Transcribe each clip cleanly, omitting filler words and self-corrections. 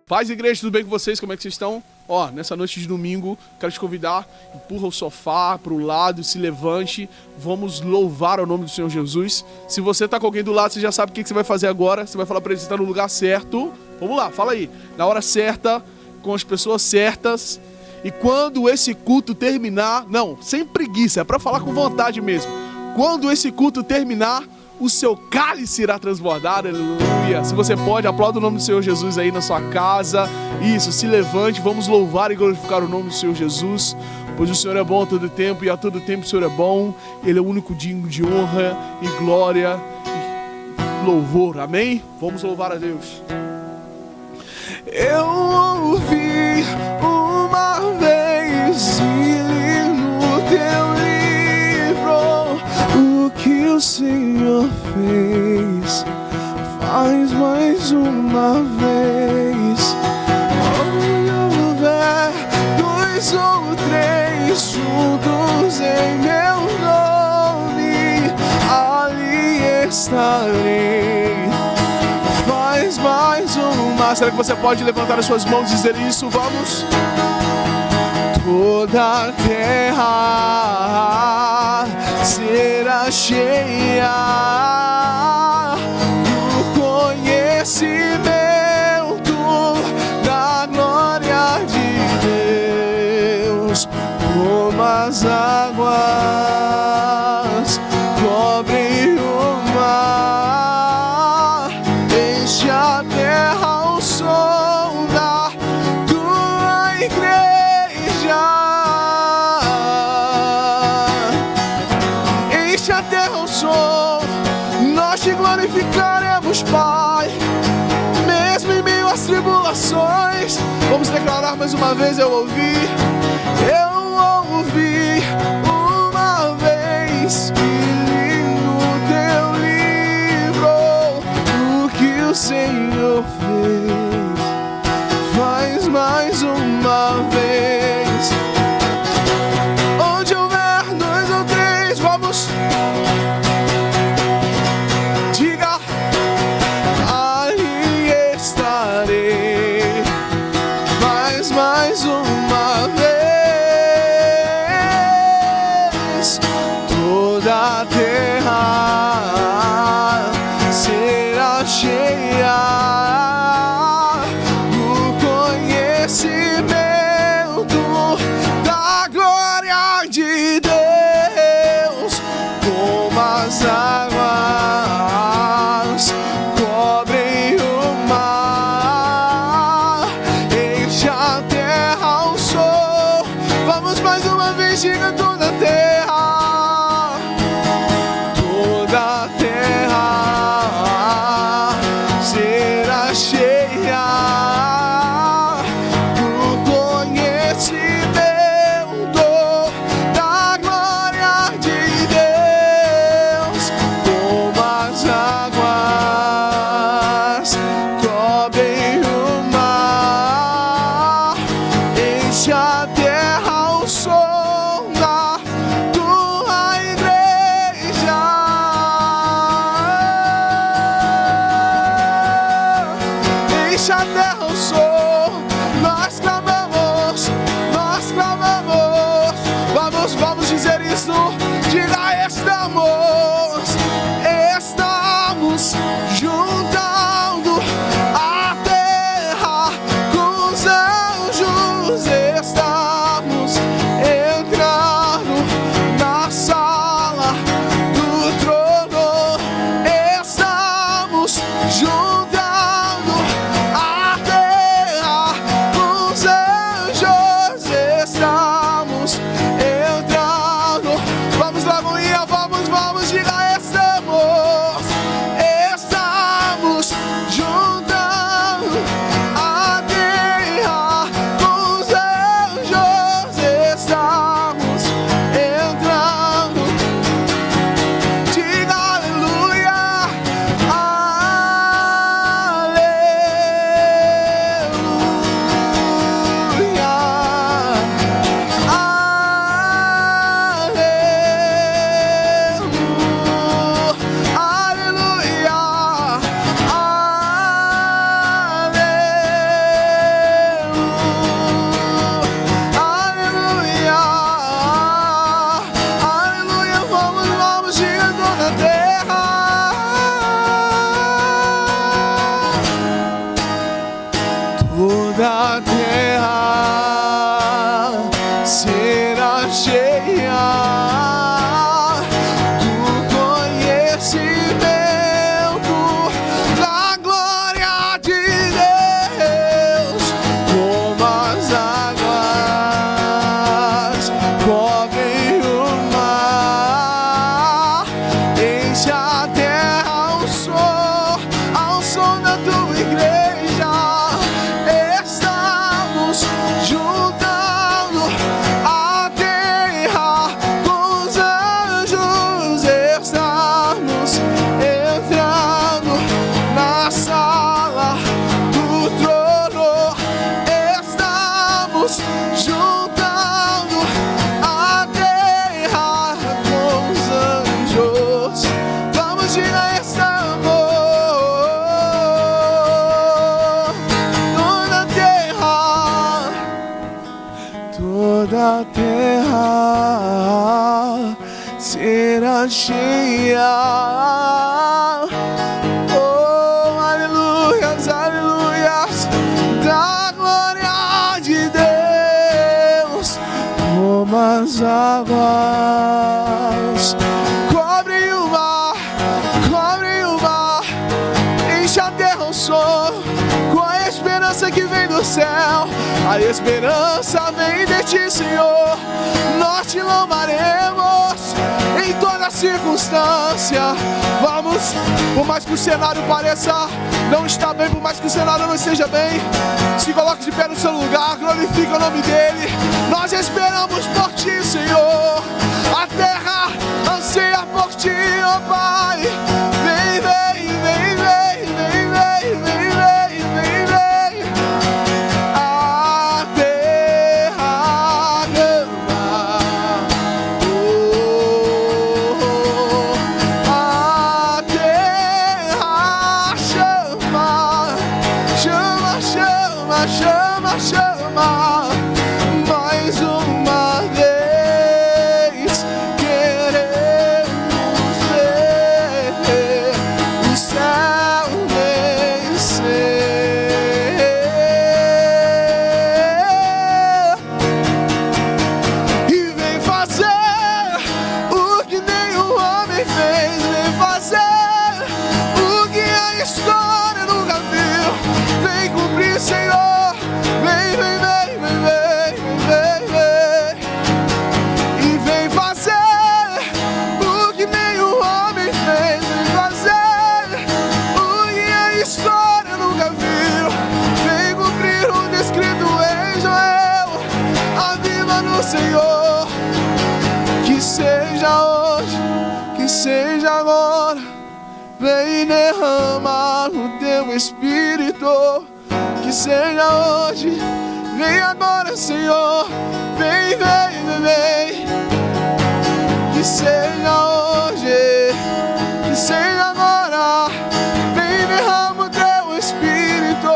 Paz, igreja, tudo bem com vocês? Como é que vocês estão? Ó, nessa noite de domingo, quero te convidar, empurra o sofá pro lado, se levante, vamos louvar o nome do Senhor Jesus. Se você tá com alguém do lado, você já sabe o que você vai fazer agora, você vai falar pra ele que você tá no lugar certo. Vamos lá, fala aí, na hora certa, com as pessoas certas. E quando esse culto terminar, não, sem preguiça, é pra falar com vontade mesmo. Quando esse culto terminar, o seu cálice irá transbordar, aleluia. Se você pode, aplauda o nome do Senhor Jesus aí na sua casa. Isso, se levante, vamos louvar e glorificar o nome do Senhor Jesus, pois o Senhor é bom a todo tempo e a todo tempo o Senhor é bom. Ele é o único digno de honra e glória e louvor, amém? Vamos louvar a Deus. Eu ouvi uma vez e li no teu livro o que o Senhor fez. Faz mais uma vez. Onde houver dois ou três juntos em meu nome, ali estarei. Faz mais uma. Será que você pode levantar as suas mãos e dizer isso? Vamos. Toda a terra será cheia do conhecimento da glória de Deus, como as águas cobrem o mar. Enche a terra ao som da tua igreja. Enche a terra ao som, nós te glorificaremos, Pai, mesmo em meio às tribulações. Vamos declarar mais uma vez. Eu ouvi uma vez e li no teu livro o que o Senhor fez. Faz mais uma vez. Onde houver dois ou três, vamos. Diga, ali estarei. Faz mais uma vez. diga esse amor. Toda a terra será cheia. Oh, aleluias, aleluias, da glória de Deus, como as águas cobrem o mar, enche a terra o som, com a esperança que vem do céu. A esperança vem de ti, Senhor. Nós te louvaremos em toda circunstância. Vamos, por mais que o cenário pareça não estar bem, por mais que o cenário não esteja bem, se coloque de pé no seu lugar, glorifica o nome dele. Nós esperamos por ti, Senhor. A terra anseia por ti, ó Pai. Vem, vem, vem, vem, vem, vem, vem, vem, vem, vem. Chama, chama, mais uma vez. Queremos ver o céu vencer e vem fazer o que nenhum homem fez. Vem fazer o que a história nunca viu. Vem cumprir, Senhor. Vem, vem, vem, vem, vem, vem, vem. E vem fazer o que nenhum homem fez. Vem fazer o que a história nunca viu. Vem cumprir o descrito em Joel. Aviva no Senhor. Que seja hoje, que seja agora. Vem derramar o teu Espírito. Que seja hoje, vem agora, Senhor. Vem, vem, vem, vem. Que seja hoje, que seja agora. Vem, derrama o teu Espírito.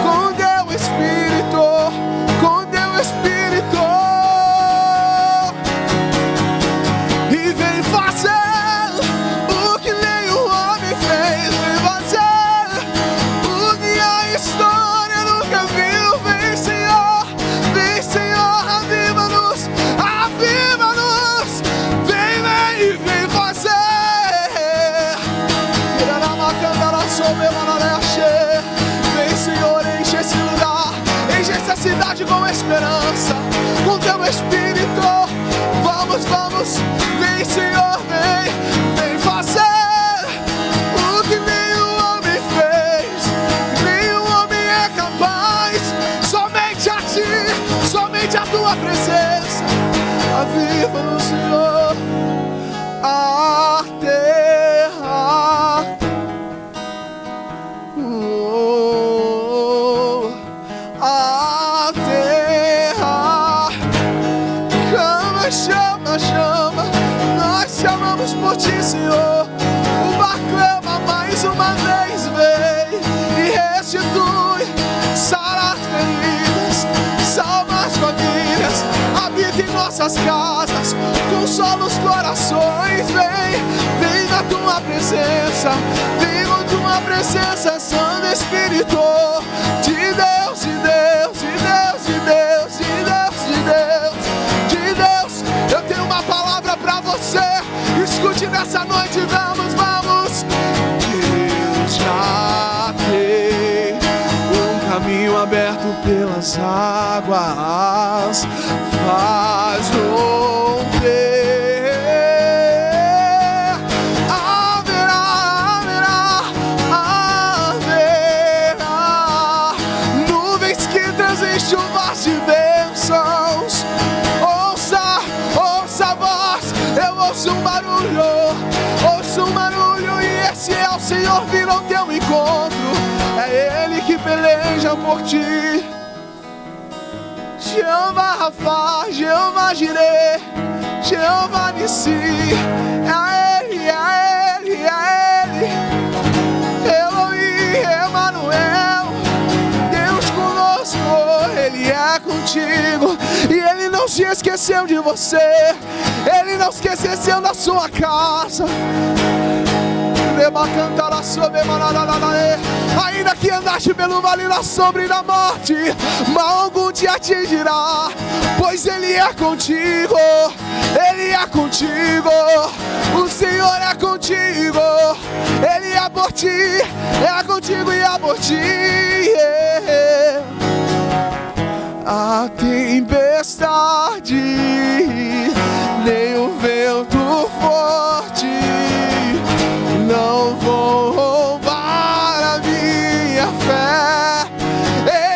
Com o teu Espírito, com o teu Espírito. E vem fazer o que nenhum homem fez. Vem fazer o que a história nunca viu. Vem, Senhor, aviva-nos, aviva-nos. Vem, vem, vem fazer. Vem, Senhor, enche esse lugar, enche essa cidade com esperança, com teu Espírito. Vamos, vamos, vem, Senhor, vem, vem fazer o que nenhum homem fez. Nenhum homem é capaz, somente a ti, somente a tua presença. Aviva no Senhor a terra. A terra chama, chama, nós chamamos por ti, Senhor. O mar clama mais uma vez, vem e restitui, sara as feridas, salva as famílias, habita em nossas casas, consola os corações. Vem, vem na tua presença, vem com tua presença, Santo Espírito de Deus, de Deus, de Deus, de Deus, de Deus, de Deus, de Deus. Eu tenho uma palavra pra você, escute nessa noite, vamos, vamos. Deus já tem um caminho aberto pelas águas, faz romper. Haverá nuvens que trazem chuvas de bênçãos. Ouça, ouça a voz, eu ouço um barulho, e esse é o Senhor vindo ao teu encontro. É Ele que peleja por ti. Jeová Rafa, Jeová Jireh, Jeová Nissi. É a Ele, é a Ele, é a Ele. se esqueceu de você. Ele não se esqueceu da sua casa. Ainda que andaste pelo vale da sombra e da morte, mal algum te atingirá, pois Ele é contigo. Ele é contigo. O Senhor é contigo. Ele é por ti. É contigo e é por ti. A tempestade, nem o vento forte não vão roubar a minha fé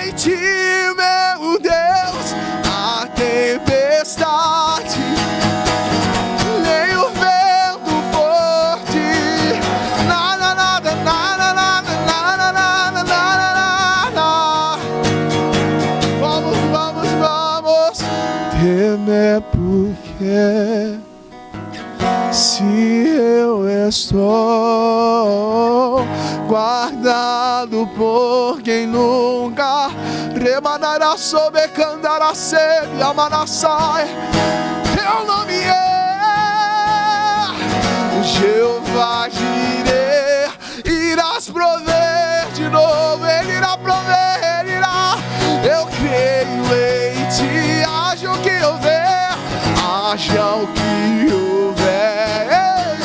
em ti, meu Deus. A tempestade, nem o vento forte, nada, nada, nada, nada, nada, nada, nada, nada. Vamos, vamos, vamos temer, porque se eu estou guardado por quem nunca remanará sobre candará sede amanassai. Teu nome é Jeová Jireh. Irás prover de novo. Ele irá prover, Ele irá. Eu creio em ti. Haja o que houver, haja o que houver,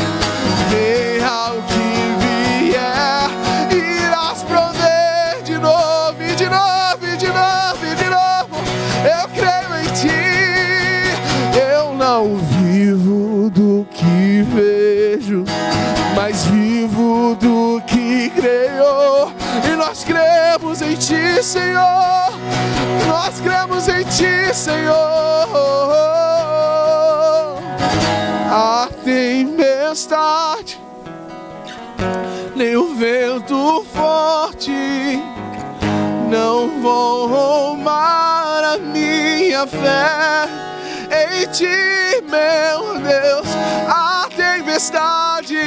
venha o que vier, irás prover de novo, e de novo, e de novo, e de novo. Eu creio em ti. Eu não vivo do que vejo, mas vivo do que creio. E nós cremos em ti, Senhor. Nós cremos em ti, Senhor. A tempestade, nem o vento forte não vão roubar a minha fé em ti, meu Deus. A tempestade,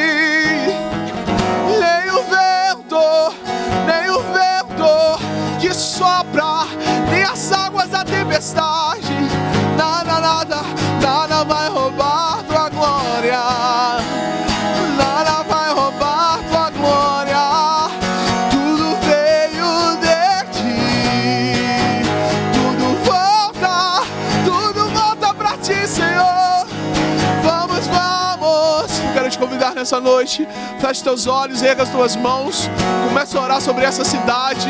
nem o vento que sopra, nem as águas da tempestade, nada, nada, nada vai roubar tua glória. Nada vai roubar tua glória. Tudo veio de ti. Tudo volta pra ti, Senhor. Vamos, vamos. Quero te convidar nessa noite. Feche teus olhos, erga as tuas mãos. Comece a orar sobre essa cidade.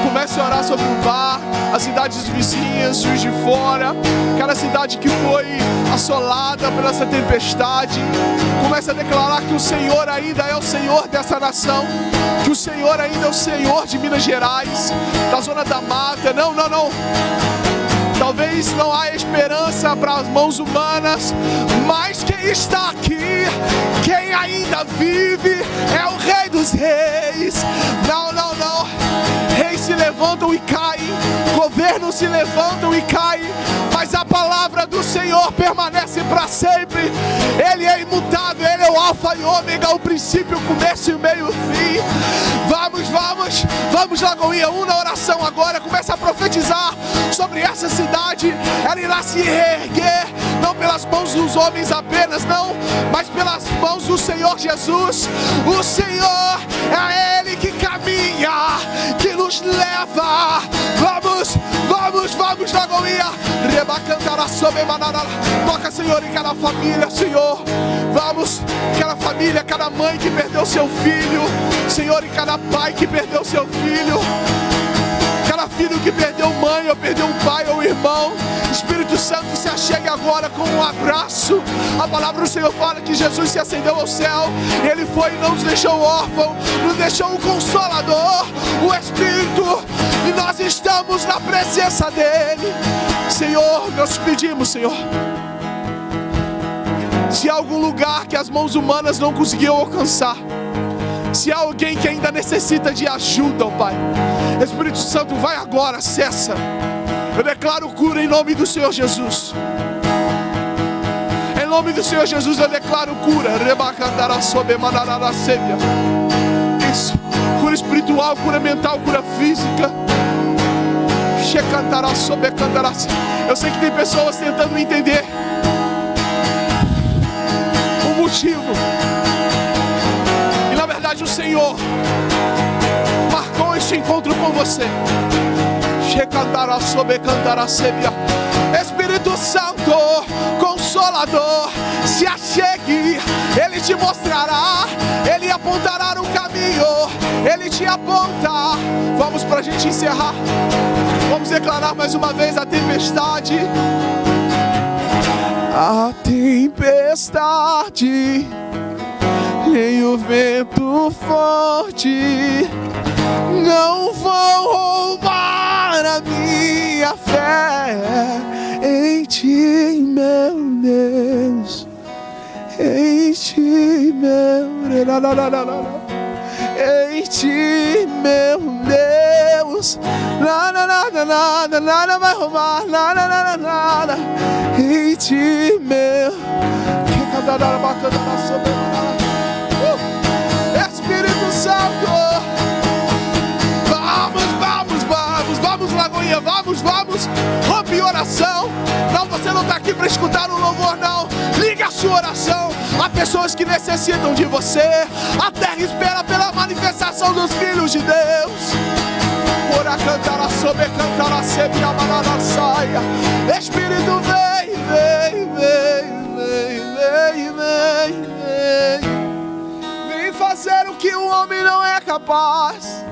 Comece a orar sobre o bar, as cidades vizinhas, Juiz de Fora, aquela cidade que foi assolada por essa tempestade. Comece a declarar que o Senhor ainda é o Senhor dessa nação, que o Senhor ainda é o Senhor de Minas Gerais, da zona da mata. Não. Talvez não há esperança para as mãos humanas, mas quem está aqui, quem ainda vive, é o Rei dos Reis. Não. Reis se levantam e caem, governos se levantam e caem, mas a palavra do Senhor permanece para sempre. Ele é imutável, Ele é o alfa e ômega, o princípio, o começo e o meio e o fim. Vamos Lagoinha, una oração agora. Comece a profetizar sobre essa cidade. Ela irá se reerguer, não pelas mãos dos homens apenas, não, mas pelas mãos do Senhor Jesus. O Senhor é Ele que caminha, que nos leva. Vamos Lagoinha. Rebacantará sobre manará. Toca, Senhor, em cada família, Senhor. Vamos, cada família, cada mãe que perdeu seu filho, Senhor, e cada pai que perdeu seu filho, cada filho que perdeu mãe, ou perdeu um pai ou irmão. Espírito Santo, se achegue agora com um abraço. A palavra do Senhor fala que Jesus se ascendeu ao céu. Ele foi e não nos deixou órfão, nos deixou o Consolador, o Espírito, e nós estamos na presença dEle. Senhor, nós pedimos, Senhor, se há algum lugar que as mãos humanas não conseguiram alcançar, se há alguém que ainda necessita de ajuda, ó Pai, Espírito Santo, vai agora, cessa. Eu declaro cura em nome do Senhor Jesus. Em nome do Senhor Jesus eu declaro cura. Isso, cura espiritual, cura mental, cura física. Eu sei que tem pessoas tentando entender o motivo. E na verdade o Senhor marcou este encontro com você. Espírito Santo, Consolador, se achegue. Ele te mostrará, Ele apontará no caminho, Ele te aponta. Vamos pra gente encerrar. Vamos declarar mais uma vez a tempestade. A tempestade, nem o vento forte não vão roubar a minha fé em ti, meu Deus. Em ti, meu Deus. Em ti, meu Deus. Nada vai roubar. Nada. Em ti, meu. Espírito Santo. Vamos, Lagoinha, vamos. Rompe oração. Não, você não está aqui para escutar um louvor, não. Liga a sua oração. Há pessoas que necessitam de você. A terra espera pela manifestação dos filhos de Deus. Ora cantará sobre, cantará sempre a manada saia. Espírito vem. Vem fazer o que o homem não é capaz.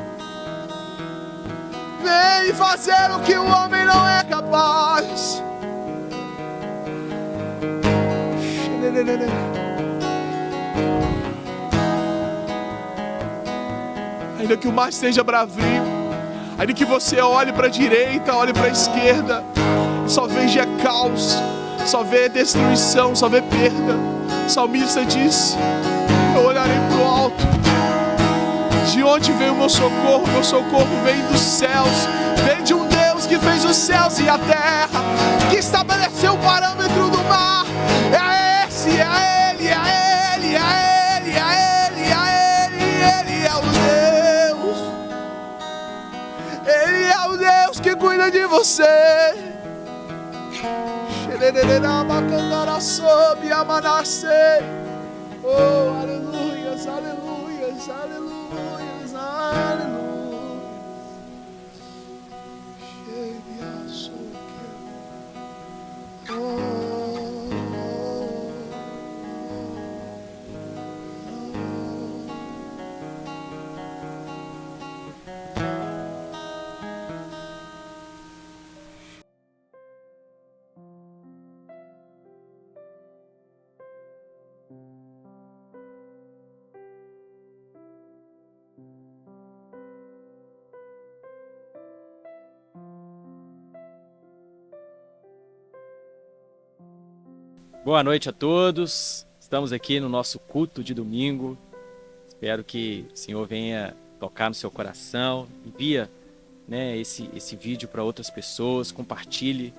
Vem fazer o que o homem não é capaz. Ainda que o mar esteja bravio, ainda que você olhe para a direita, olhe para a esquerda, só veja caos, só vê destruição, só vê perda. O salmista disse: eu olharei para o alto. De onde vem o meu socorro? Meu socorro vem dos céus. Vem de um Deus que fez os céus e a terra, que estabeleceu o parâmetro do mar. É a esse, é a Ele, é a Ele, é a Ele, é a Ele, é a Ele. Ele é o Deus. Ele é o Deus que cuida de você. Oh, aleluias, aleluias, aleluias, aleluias. Boa noite a todos, estamos aqui no nosso culto de domingo. Espero que o Senhor venha tocar no seu coração, envia, esse vídeo para outras pessoas, compartilhe.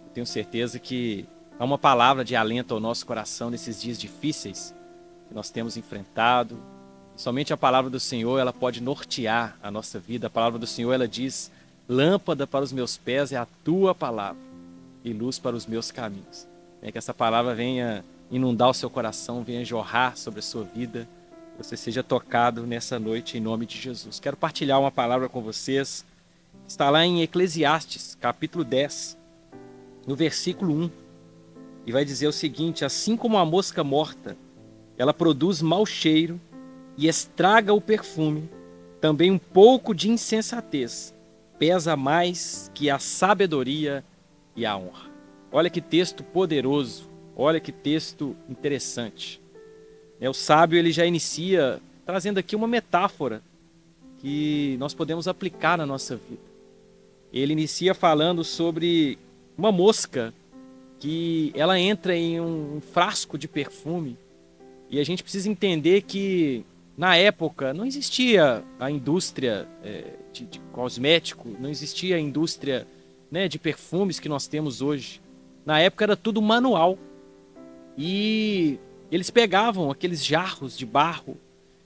Eu tenho certeza que é uma palavra de alento ao nosso coração nesses dias difíceis que nós temos enfrentado. E somente a palavra do Senhor, ela pode nortear a nossa vida. A palavra do Senhor, ela diz: lâmpada para os meus pés é a tua palavra e luz para os meus caminhos. Que essa palavra venha inundar o seu coração, venha jorrar sobre a sua vida, que você seja tocado nessa noite em nome de Jesus. Quero partilhar uma palavra com vocês, está lá em Eclesiastes, capítulo 10, no versículo 1, e vai dizer o seguinte: assim como a mosca morta, ela produz mau cheiro e estraga o perfume, também um pouco de insensatez pesa mais que a sabedoria e a honra. Olha que texto poderoso, olha que texto interessante. O sábio, ele já inicia trazendo aqui uma metáfora que nós podemos aplicar na nossa vida. Ele inicia falando sobre uma mosca que ela entra em um frasco de perfume, e a gente precisa entender que na época não existia a indústria de cosmético, não existia a indústria de perfumes que nós temos hoje. Na época era tudo manual, e eles pegavam aqueles jarros de barro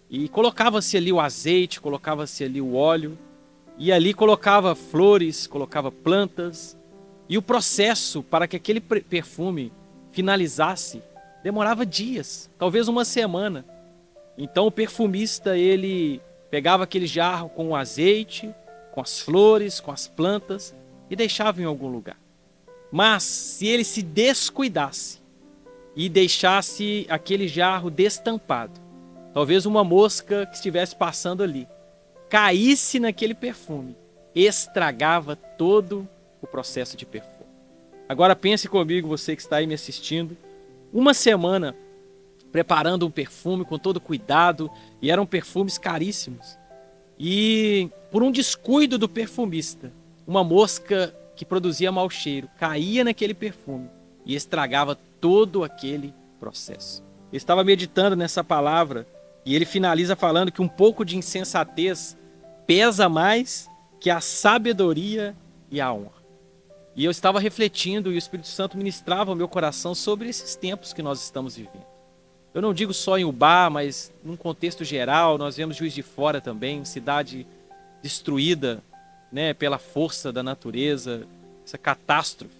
e colocava-se ali o azeite, colocava-se ali o óleo, e ali colocava flores, colocava plantas, e o processo para que aquele perfume finalizasse demorava dias, talvez uma semana. Então o perfumista, ele pegava aquele jarro com o azeite, com as flores, com as plantas e deixava em algum lugar. Mas se ele se descuidasse e deixasse aquele jarro destampado, talvez uma mosca que estivesse passando ali caísse naquele perfume, estragava todo o processo de perfume. Agora pense comigo, você que está aí me assistindo, uma semana preparando um perfume com todo cuidado, e eram perfumes caríssimos. E por um descuido do perfumista, uma mosca que produzia mau cheiro caía naquele perfume e estragava todo aquele processo. Eu estava meditando nessa palavra e ele finaliza falando que um pouco de insensatez pesa mais que a sabedoria e a honra. E eu estava refletindo e o Espírito Santo ministrava ao meu coração sobre esses tempos que nós estamos vivendo. Eu não digo só em Ubá, mas num contexto geral, nós vemos Juiz de Fora também, cidade destruída, né, pela força da natureza, essa catástrofe.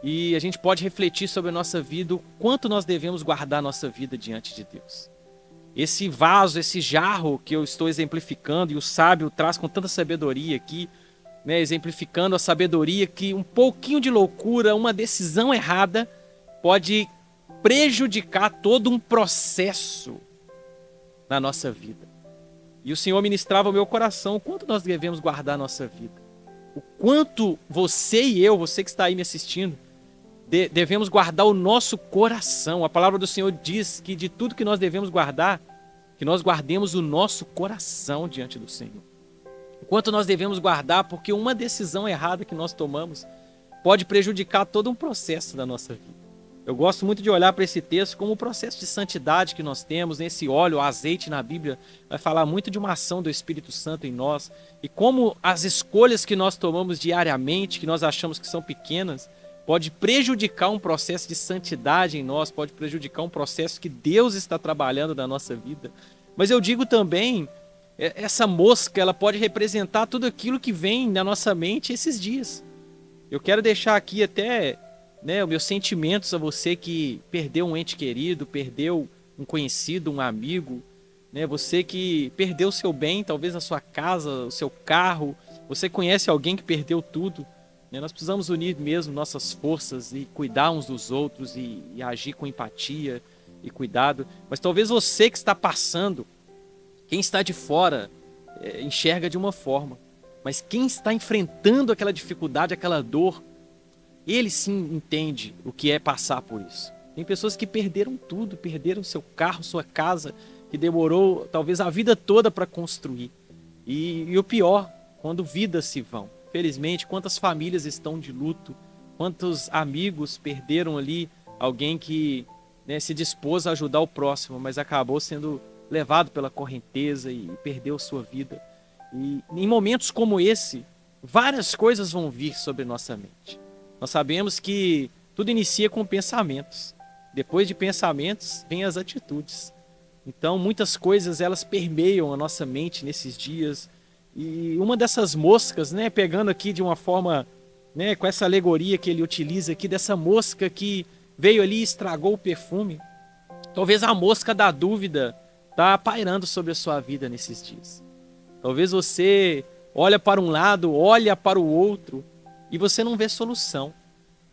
E a gente pode refletir sobre a nossa vida, o quanto nós devemos guardar a nossa vida diante de Deus. Esse vaso, esse jarro que eu estou exemplificando, e o sábio traz com tanta sabedoria aqui, né, exemplificando a sabedoria que um pouquinho de loucura, uma decisão errada, pode prejudicar todo um processo na nossa vida. E o Senhor ministrava ao meu coração o quanto nós devemos guardar a nossa vida. O quanto você e eu, você que está aí me assistindo, devemos guardar o nosso coração. A palavra do Senhor diz que de tudo que nós devemos guardar, que nós guardemos o nosso coração diante do Senhor. O quanto nós devemos guardar, porque uma decisão errada que nós tomamos pode prejudicar todo um processo da nossa vida. Eu gosto muito de olhar para esse texto como o processo de santidade que nós temos. Nesse óleo, o azeite na Bíblia vai falar muito de uma ação do Espírito Santo em nós. E como as escolhas que nós tomamos diariamente, que nós achamos que são pequenas, pode prejudicar um processo de santidade em nós, pode prejudicar um processo que Deus está trabalhando na nossa vida. Mas eu digo também, essa mosca, ela pode representar tudo aquilo que vem na nossa mente esses dias. Eu quero deixar aqui até os meus sentimentos a você que perdeu um ente querido, perdeu um conhecido, um amigo, né? Você que perdeu o seu bem, talvez a sua casa, o seu carro, você conhece alguém que perdeu tudo, né? Nós precisamos unir mesmo nossas forças e cuidar uns dos outros e agir com empatia e cuidado. Mas talvez você que está passando, quem está de fora enxerga de uma forma, mas quem está enfrentando aquela dificuldade, aquela dor, ele sim entende o que é passar por isso. Tem pessoas que perderam tudo, perderam seu carro, sua casa, que demorou talvez a vida toda para construir. E o pior, quando vidas se vão. Felizmente, quantas famílias estão de luto, quantos amigos perderam ali alguém que se dispôs a ajudar o próximo, mas acabou sendo levado pela correnteza e perdeu sua vida. E em momentos como esse, várias coisas vão vir sobre nossa mente. Nós sabemos que tudo inicia com pensamentos. Depois de pensamentos, vem as atitudes. Então, muitas coisas, elas permeiam a nossa mente nesses dias. E uma dessas moscas, pegando aqui de uma forma, com essa alegoria que ele utiliza aqui, dessa mosca que veio ali e estragou o perfume. Talvez a mosca da dúvida está pairando sobre a sua vida nesses dias. Talvez você olha para um lado, olha para o outro, e você não vê solução.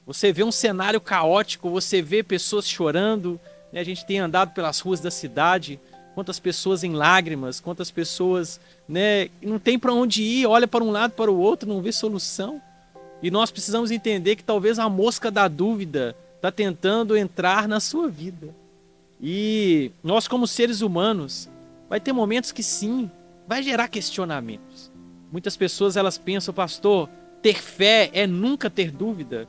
Você vê um cenário caótico, você vê pessoas chorando, A gente tem andado pelas ruas da cidade, quantas pessoas em lágrimas, quantas pessoas não tem para onde ir, olha para um lado, para o outro, não vê solução. E nós precisamos entender que talvez a mosca da dúvida está tentando entrar na sua vida. E nós, como seres humanos, vai ter momentos que sim, vai gerar questionamentos. Muitas pessoas elas pensam, pastor, ter fé é nunca ter dúvida.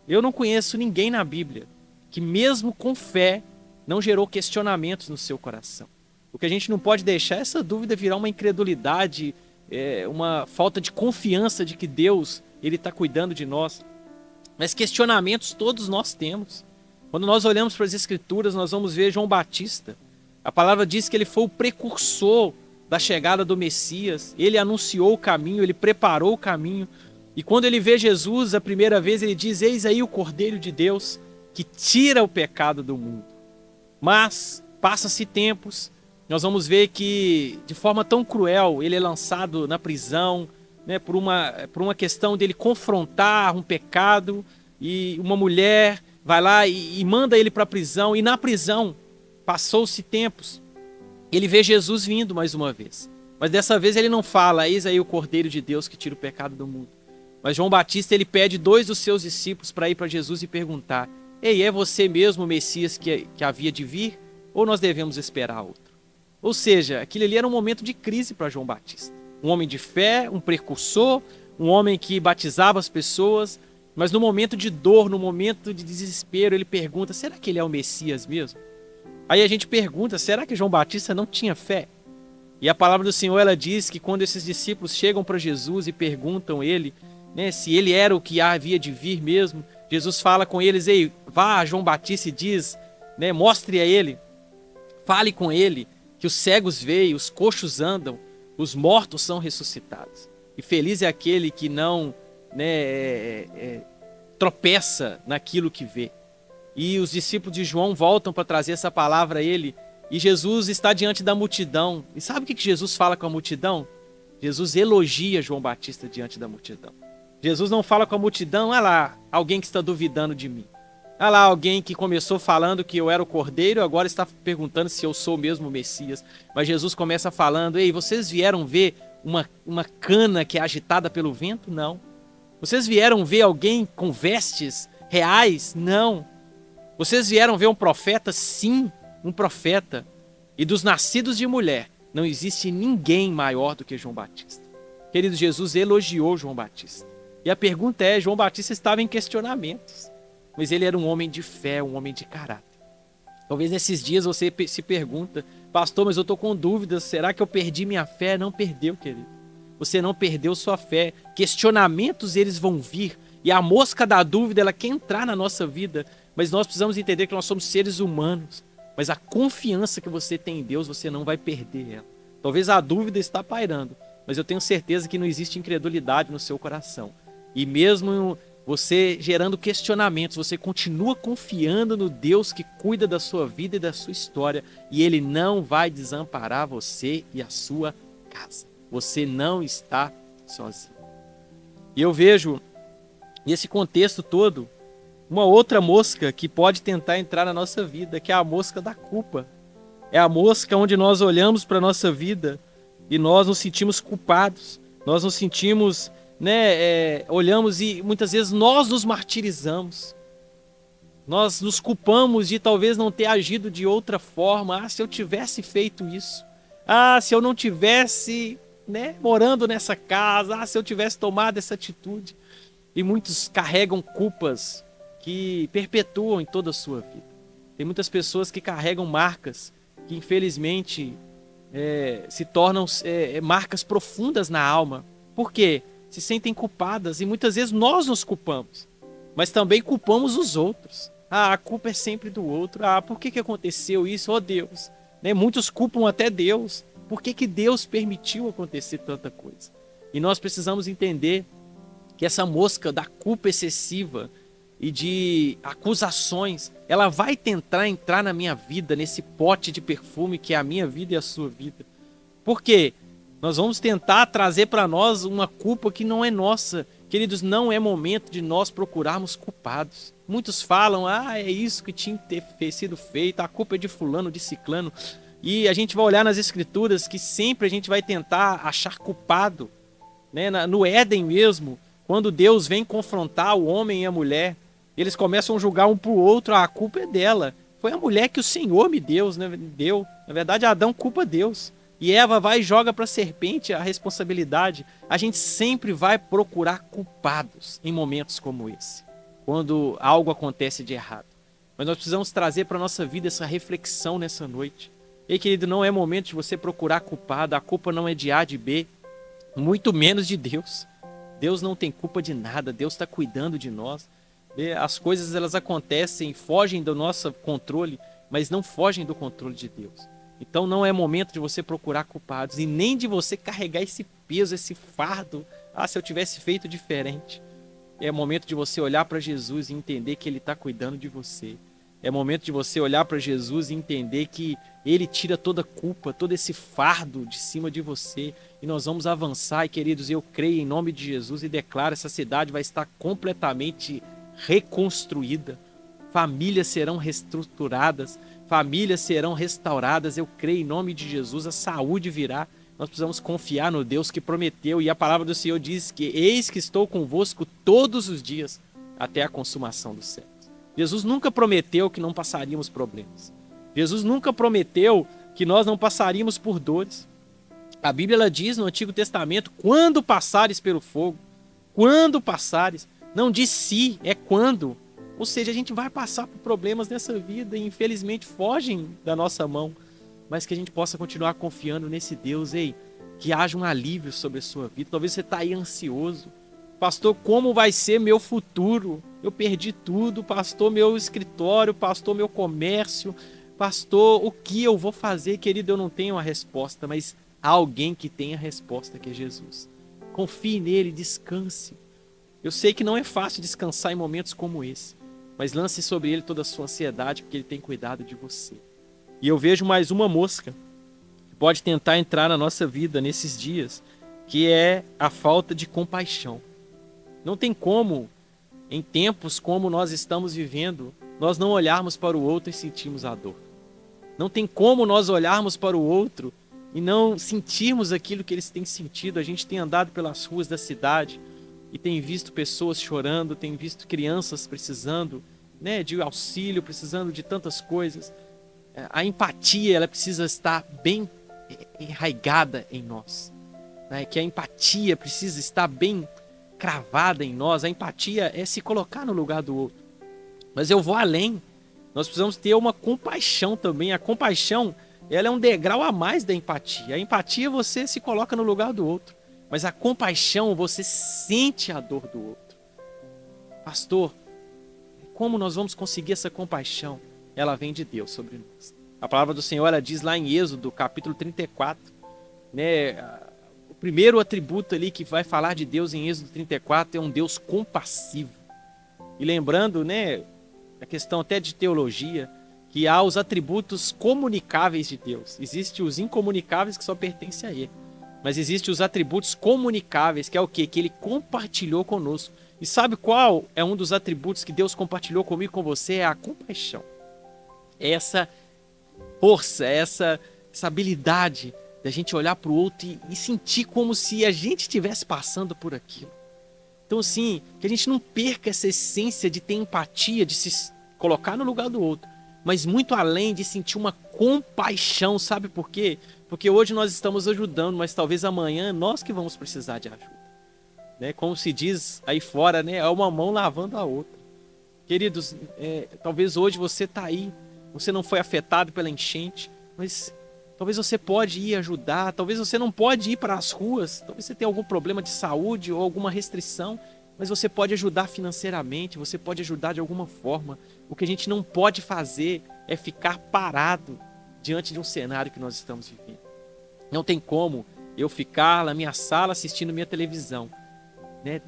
Eu não conheço ninguém na Bíblia que mesmo com fé não gerou questionamentos no seu coração. O que a gente não pode deixar é essa dúvida virar uma incredulidade, uma falta de confiança de que Deus ele está cuidando de nós. Mas questionamentos todos nós temos. Quando nós olhamos para as Escrituras, nós vamos ver João Batista. A palavra diz que ele foi o precursor da chegada do Messias. Ele anunciou o caminho, ele preparou o caminho. E quando ele vê Jesus a primeira vez, ele diz: eis aí o Cordeiro de Deus que tira o pecado do mundo. Mas passa-se tempos, nós vamos ver que de forma tão cruel ele é lançado na prisão, né, por uma questão dele confrontar um pecado, e uma mulher vai lá e manda ele para a prisão, e na prisão, passou-se tempos, ele vê Jesus vindo mais uma vez. Mas dessa vez ele não fala: eis aí o Cordeiro de Deus que tira o pecado do mundo. Mas João Batista, ele pede 2 dos seus discípulos para ir para Jesus e perguntar: ei, é você mesmo o Messias que havia de vir? Ou nós devemos esperar outro? Ou seja, aquilo ali era um momento de crise para João Batista. Um homem de fé, um precursor, um homem que batizava as pessoas, mas no momento de dor, no momento de desespero, ele pergunta: será que ele é o Messias mesmo? Aí a gente pergunta: será que João Batista não tinha fé? E a palavra do Senhor, ela diz que quando esses discípulos chegam para Jesus e perguntam ele, né, se ele era o que havia de vir mesmo, Jesus fala com eles: ei, vá a João Batista e diz, né, mostre a ele, fale com ele, que os cegos veem, os coxos andam, os mortos são ressuscitados. E feliz é aquele que não, né, tropeça naquilo que vê. E os discípulos de João voltam para trazer essa palavra a ele, e Jesus está diante da multidão. E sabe o que Jesus fala com a multidão? Jesus elogia João Batista diante da multidão. Jesus não fala com a multidão: olha lá, alguém que está duvidando de mim. Olha lá, alguém que começou falando que eu era o Cordeiro, agora está perguntando se eu sou mesmo o Messias. Mas Jesus começa falando: ei, vocês vieram ver uma cana que é agitada pelo vento? Não. Vocês vieram ver alguém com vestes reais? Não. Vocês vieram ver um profeta? Sim, um profeta. E dos nascidos de mulher, não existe ninguém maior do que João Batista. Querido, Jesus elogiou João Batista. E a pergunta é: João Batista estava em questionamentos, mas ele era um homem de fé, um homem de caráter. Talvez nesses dias você se pergunta: pastor, mas eu estou com dúvidas, será que eu perdi minha fé? Não perdeu, querido. Você não perdeu sua fé. Questionamentos, eles vão vir, e a mosca da dúvida, ela quer entrar na nossa vida, mas nós precisamos entender que nós somos seres humanos. Mas a confiança que você tem em Deus, você não vai perder ela. Talvez a dúvida está pairando, mas eu tenho certeza que não existe incredulidade no seu coração. E mesmo você gerando questionamentos, você continua confiando no Deus que cuida da sua vida e da sua história, e Ele não vai desamparar você e a sua casa. Você não está sozinho. E eu vejo, nesse contexto todo, uma outra mosca que pode tentar entrar na nossa vida, que é a mosca da culpa. É a mosca onde nós olhamos para a nossa vida e nós nos sentimos culpados. Nós nos sentimos, olhamos e muitas vezes nós nos martirizamos. Nós nos culpamos de talvez não ter agido de outra forma. Ah, se eu tivesse feito isso. Ah, se eu não tivesse, morando nessa casa. Ah, se eu tivesse tomado essa atitude. E muitos carregam culpas que perpetuam em toda a sua vida. Tem muitas pessoas que carregam marcas que infelizmente se tornam marcas profundas na alma. Por quê? Se sentem culpadas, e muitas vezes nós nos culpamos, mas também culpamos os outros. Ah, a culpa é sempre do outro. Ah, por que aconteceu isso? Oh, Deus. Muitos culpam até Deus. Por que Deus permitiu acontecer tanta coisa? E nós precisamos entender que essa mosca da culpa excessiva e de acusações, ela vai tentar entrar na minha vida, nesse pote de perfume que é a minha vida e a sua vida. Por quê? Nós vamos tentar trazer para nós uma culpa que não é nossa. Queridos, não é momento de nós procurarmos culpados. Muitos falam: ah, é isso que tinha que ter sido feito, a culpa é de fulano, de ciclano. E a gente vai olhar nas escrituras que sempre a gente vai tentar achar culpado. No Éden mesmo, quando Deus vem confrontar o homem e a mulher, eles começam a julgar um para o outro: a culpa é dela. Foi a mulher que o Senhor me deu. Na verdade, Adão culpa Deus. E Eva vai e joga para a serpente a responsabilidade. A gente sempre vai procurar culpados em momentos como esse, quando algo acontece de errado. Mas nós precisamos trazer para a nossa vida essa reflexão nessa noite. Ei, querido, não é momento de você procurar culpado. A culpa não é de A, de B, muito menos de Deus. Deus não tem culpa de nada. Deus está cuidando de nós. As coisas, elas acontecem, fogem do nosso controle, mas não fogem do controle de Deus. Então não é momento de você procurar culpados e nem de você carregar esse peso, esse fardo. Ah, se eu tivesse feito diferente. É momento de você olhar para Jesus e entender que Ele está cuidando de você. É momento de você olhar para Jesus e entender que Ele tira toda a culpa, todo esse fardo de cima de você. E nós vamos avançar, e queridos, eu creio em nome de Jesus e declaro, essa cidade vai estar completamente reconstruída. Famílias serão reestruturadas, famílias serão restauradas. Eu creio em nome de Jesus, a saúde virá. Nós precisamos confiar no Deus que prometeu, e a palavra do Senhor diz que eis que estou convosco todos os dias até a consumação dos séculos. Jesus nunca prometeu que não passaríamos problemas. Jesus nunca prometeu que nós não passaríamos por dores. A Bíblia ela diz no Antigo Testamento, quando passares pelo fogo, quando passares, não diz se, é quando. Ou seja, a gente vai passar por problemas nessa vida e infelizmente fogem da nossa mão. Mas que a gente possa continuar confiando nesse Deus, que haja um alívio sobre a sua vida. Talvez você está aí ansioso. Pastor, como vai ser meu futuro? Eu perdi tudo, pastor, meu escritório, pastor, meu comércio. Pastor, o que eu vou fazer? Querido, eu não tenho a resposta, mas há alguém que tem a resposta, que é Jesus. Confie nele, descanse. Eu sei que não é fácil descansar em momentos como esse, mas lance sobre ele toda a sua ansiedade, porque ele tem cuidado de você. E eu vejo mais uma mosca que pode tentar entrar na nossa vida nesses dias, que é a falta de compaixão. Não tem como, em tempos como nós estamos vivendo, nós não olharmos para o outro e sentirmos a dor. Não tem como nós olharmos para o outro e não sentirmos aquilo que eles têm sentido. A gente tem andado pelas ruas da cidade e tem visto pessoas chorando, tem visto crianças precisando, de auxílio, precisando de tantas coisas. A empatia, ela precisa estar bem enraigada em nós, que a empatia precisa estar bem cravada em nós. A empatia é se colocar no lugar do outro. Mas eu vou além. Nós precisamos ter uma compaixão também. A compaixão, ela é um degrau a mais da empatia. A empatia você se coloca no lugar do outro, mas a compaixão você sente a dor do outro. Pastor, como nós vamos conseguir essa compaixão? Ela vem de Deus sobre nós. A palavra do Senhor, ela diz lá em Êxodo, capítulo 34, o primeiro atributo ali que vai falar de Deus em Êxodo 34 é um Deus compassivo. E lembrando, a questão até de teologia, que há os atributos comunicáveis de Deus. Existem os incomunicáveis que só pertencem a Ele. Mas existem os atributos comunicáveis, que é o quê? Que Ele compartilhou conosco. E sabe qual é um dos atributos que Deus compartilhou comigo e com você? É a compaixão. Essa força, essa habilidade da gente olhar para o outro e sentir como se a gente estivesse passando por aquilo. Então, assim, que a gente não perca essa essência de ter empatia, de se colocar no lugar do outro, mas muito além de sentir uma compaixão, sabe por quê? Porque hoje nós estamos ajudando, mas talvez amanhã nós que vamos precisar de ajuda. Como se diz aí fora, é uma mão lavando a outra. Queridos, talvez hoje você está aí, você não foi afetado pela enchente, mas talvez você pode ir ajudar, talvez você não pode ir para as ruas, talvez você tenha algum problema de saúde ou alguma restrição, mas você pode ajudar financeiramente, você pode ajudar de alguma forma. O que a gente não pode fazer é ficar parado diante de um cenário que nós estamos vivendo. Não tem como eu ficar na minha sala assistindo minha televisão,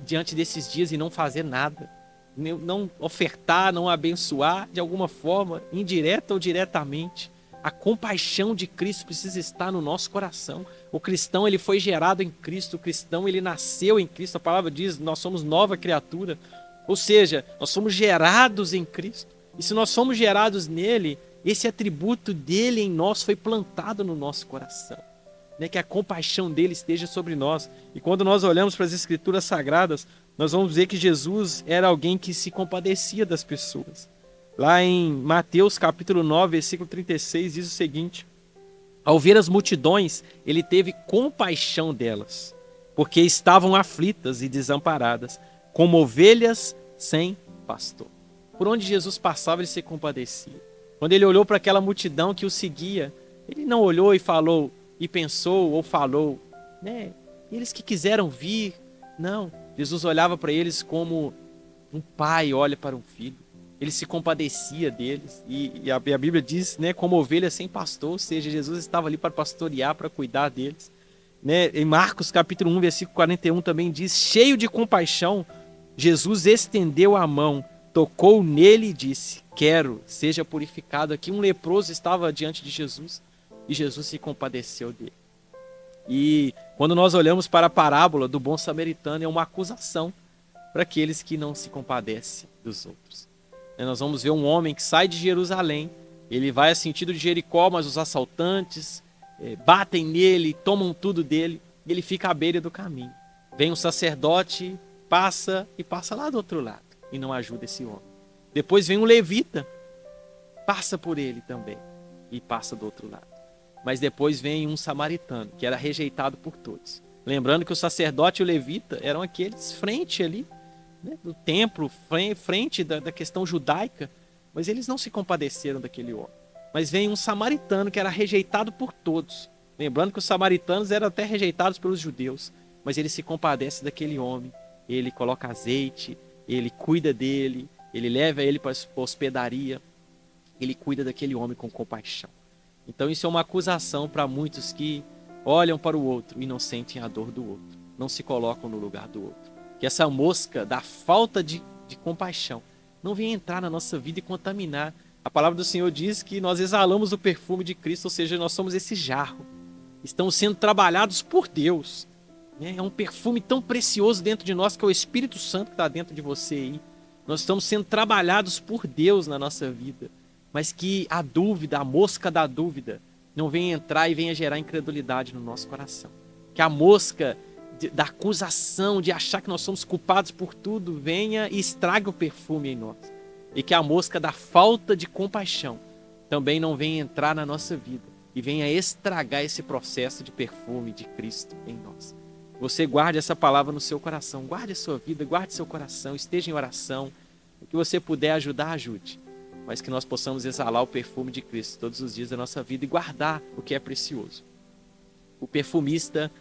diante desses dias e não fazer nada. Não ofertar, não abençoar de alguma forma, indireta ou diretamente. A compaixão de Cristo precisa estar no nosso coração. O cristão, ele foi gerado em Cristo. O cristão, ele nasceu em Cristo. A palavra diz, nós somos nova criatura. Ou seja, nós somos gerados em Cristo. E se nós somos gerados nele, esse atributo dele em nós foi plantado no nosso coração. Que a compaixão dele esteja sobre nós. E quando nós olhamos para as Escrituras Sagradas, nós vamos ver que Jesus era alguém que se compadecia das pessoas. Lá em Mateus capítulo 9, versículo 36, diz o seguinte: ao ver as multidões, ele teve compaixão delas, porque estavam aflitas e desamparadas, como ovelhas sem pastor. Por onde Jesus passava, ele se compadecia. Quando ele olhou para aquela multidão que o seguia, ele não olhou e falou, e pensou ou falou, eles que quiseram vir. Não, Jesus olhava para eles como um pai olha para um filho. ele se compadecia deles. E a Bíblia diz, né, como ovelha sem pastor, ou seja, Jesus estava ali para pastorear, para cuidar deles. Né? Em Marcos capítulo 1, versículo 41 também diz, cheio de compaixão, Jesus estendeu a mão, tocou nele e disse, quero, seja purificado. Aqui um leproso estava diante de Jesus e Jesus se compadeceu dele. E quando nós olhamos para a parábola do bom samaritano, é uma acusação para aqueles que não se compadecem dos outros. Nós vamos ver um homem que sai de Jerusalém, ele vai a sentido de Jericó, mas os assaltantes batem nele, tomam tudo dele, e ele fica à beira do caminho. Vem um sacerdote, passa lá do outro lado e não ajuda esse homem. Depois vem um levita, passa por ele também e passa do outro lado. Mas depois vem um samaritano, que era rejeitado por todos. Lembrando que o sacerdote e o levita eram aqueles frente ali, né, do templo, frente da questão judaica, mas eles não se compadeceram daquele homem. Mas vem um samaritano que era rejeitado por todos. Lembrando que os samaritanos eram até rejeitados pelos judeus, mas ele se compadece daquele homem. Ele coloca azeite, ele cuida dele, ele leva ele para a hospedaria, ele cuida daquele homem com compaixão. Então isso é uma acusação para muitos que olham para o outro e não sentem a dor do outro, não se colocam no lugar do outro. Que essa mosca da falta de compaixão não venha entrar na nossa vida e contaminar. A palavra do Senhor diz que nós exalamos o perfume de Cristo, ou seja, nós somos esse jarro. Estamos sendo trabalhados por Deus. É um perfume tão precioso dentro de nós, que é o Espírito Santo que está dentro de você aí. Nós estamos sendo trabalhados por Deus na nossa vida. Mas que a dúvida, a mosca da dúvida, não venha entrar e venha gerar incredulidade no nosso coração. Que a mosca da acusação, de achar que nós somos culpados por tudo, venha e estrague o perfume em nós. E que a mosca da falta de compaixão também não venha entrar na nossa vida e venha estragar esse processo de perfume de Cristo em nós. Você guarde essa palavra no seu coração, guarde a sua vida, guarde seu coração, esteja em oração. O que você puder ajudar, ajude. Mas que nós possamos exalar o perfume de Cristo todos os dias da nossa vida e guardar o que é precioso. O perfumista,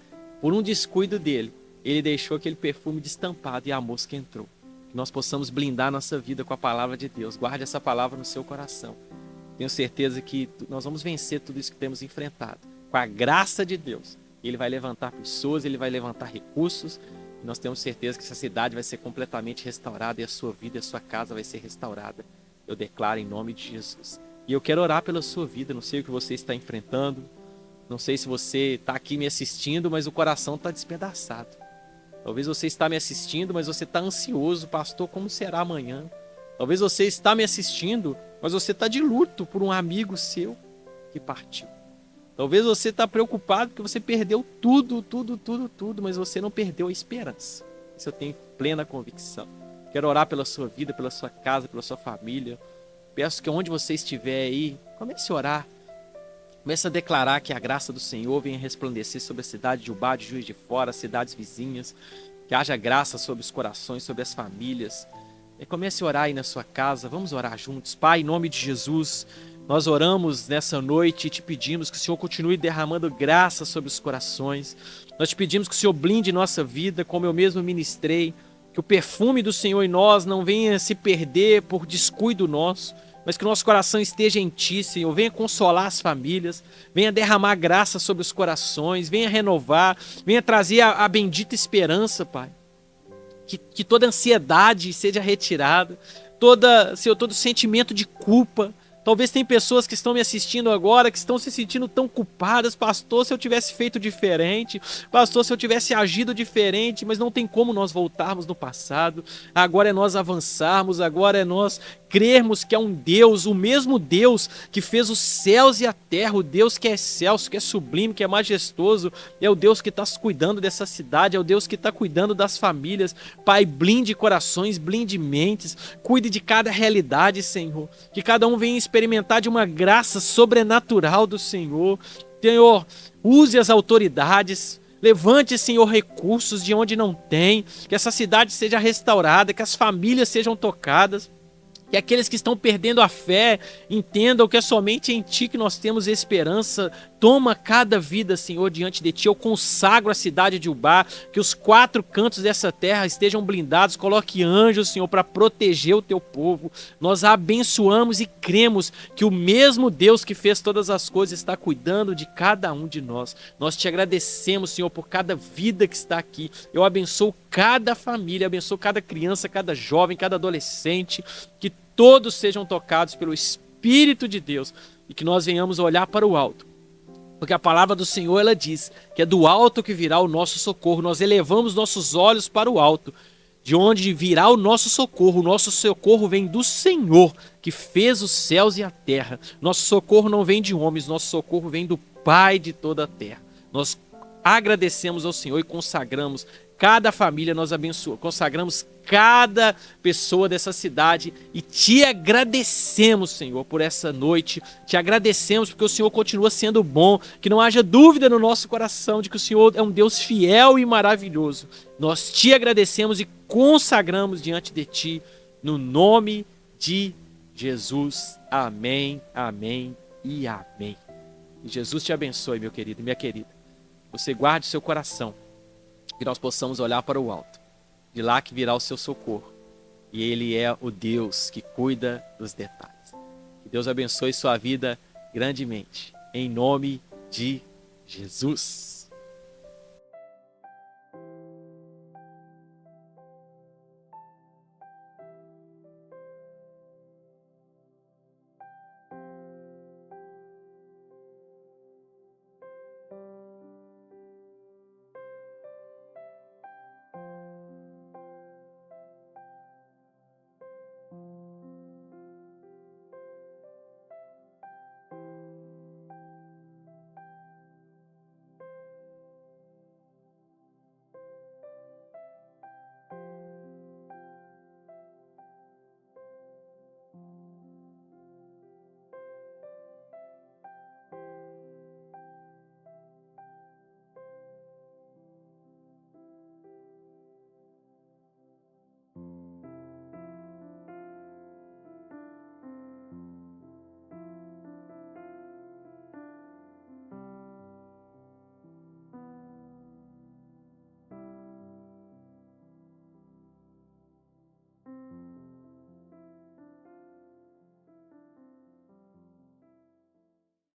por um descuido dele, ele deixou aquele perfume destampado e a mosca entrou. Que nós possamos blindar nossa vida com a palavra de Deus. Guarde essa palavra no seu coração. Tenho certeza que nós vamos vencer tudo isso que temos enfrentado. Com a graça de Deus. Ele vai levantar pessoas, ele vai levantar recursos. E nós temos certeza que essa cidade vai ser completamente restaurada e a sua vida e a sua casa vai ser restaurada. Eu declaro em nome de Jesus. E eu quero orar pela sua vida. Não sei o que você está enfrentando. Não sei se você está aqui me assistindo, mas o coração está despedaçado. Talvez você está me assistindo, mas você está ansioso. Pastor, como será amanhã? Talvez você está me assistindo, mas você está de luto por um amigo seu que partiu. Talvez você está preocupado porque você perdeu tudo, mas você não perdeu a esperança. Isso eu tenho plena convicção. Quero orar pela sua vida, pela sua casa, pela sua família. Peço que onde você estiver aí, comece a orar. Comece a declarar que a graça do Senhor venha resplandecer sobre a cidade de Ubá, de Juiz de Fora, as cidades vizinhas. Que haja graça sobre os corações, sobre as famílias. E comece a orar aí na sua casa. Vamos orar juntos. Pai, em nome de Jesus, nós oramos nessa noite e te pedimos que o Senhor continue derramando graça sobre os corações. Nós te pedimos que o Senhor blinde nossa vida, como eu mesmo ministrei. Que o perfume do Senhor em nós não venha se perder por descuido nosso, mas que o nosso coração esteja em Ti, Senhor. Venha consolar as famílias, venha derramar graça sobre os corações, venha renovar, venha trazer a bendita esperança, Pai. Que toda ansiedade seja retirada, Senhor, todo sentimento de culpa. Talvez tem pessoas que estão me assistindo agora que estão se sentindo tão culpadas. Pastor, se eu tivesse feito diferente. Pastor, se eu tivesse agido diferente. Mas não tem como nós voltarmos no passado. Agora é nós avançarmos. Agora é nós crermos que é um Deus, o mesmo Deus que fez os céus e a terra. O Deus que é excelso, que é sublime, que é majestoso. É o Deus que está cuidando dessa cidade. É o Deus que está cuidando das famílias. Pai, blinde corações, blinde mentes. Cuide de cada realidade, Senhor. Que cada um venha experimentar de uma graça sobrenatural do Senhor. Senhor, use as autoridades, levante, Senhor, recursos de onde não tem, que essa cidade seja restaurada, que as famílias sejam tocadas. Que aqueles que estão perdendo a fé entendam que é somente em Ti que nós temos esperança. Toma cada vida, Senhor, diante de Ti. Eu consagro a cidade de Ubá, que os 4 cantos dessa terra estejam blindados. Coloque anjos, Senhor, para proteger o Teu povo. Nós abençoamos e cremos que o mesmo Deus que fez todas as coisas está cuidando de cada um de nós. Nós Te agradecemos, Senhor, por cada vida que está aqui. Eu abençoo cada família, abençoo cada criança, cada jovem, cada adolescente, que todos sejam tocados pelo Espírito de Deus e que nós venhamos olhar para o alto. Porque a palavra do Senhor, ela diz que é do alto que virá o nosso socorro. Nós elevamos nossos olhos para o alto, de onde virá o nosso socorro. O nosso socorro vem do Senhor, que fez os céus e a terra. Nosso socorro não vem de homens, nosso socorro vem do Pai de toda a terra. Nós agradecemos ao Senhor e consagramos cada família, nós abençoamos, consagramos cada pessoa dessa cidade e Te agradecemos, Senhor, por essa noite. Te agradecemos porque o Senhor continua sendo bom, que não haja dúvida no nosso coração de que o Senhor é um Deus fiel e maravilhoso. Nós Te agradecemos e consagramos diante de Ti, no nome de Jesus. Amém, amém e amém. E Jesus te abençoe, meu querido e minha querida. Você guarde seu coração, que nós possamos olhar para o alto, de lá que virá o seu socorro. E Ele é o Deus que cuida dos detalhes. Que Deus abençoe sua vida grandemente, em nome de Jesus.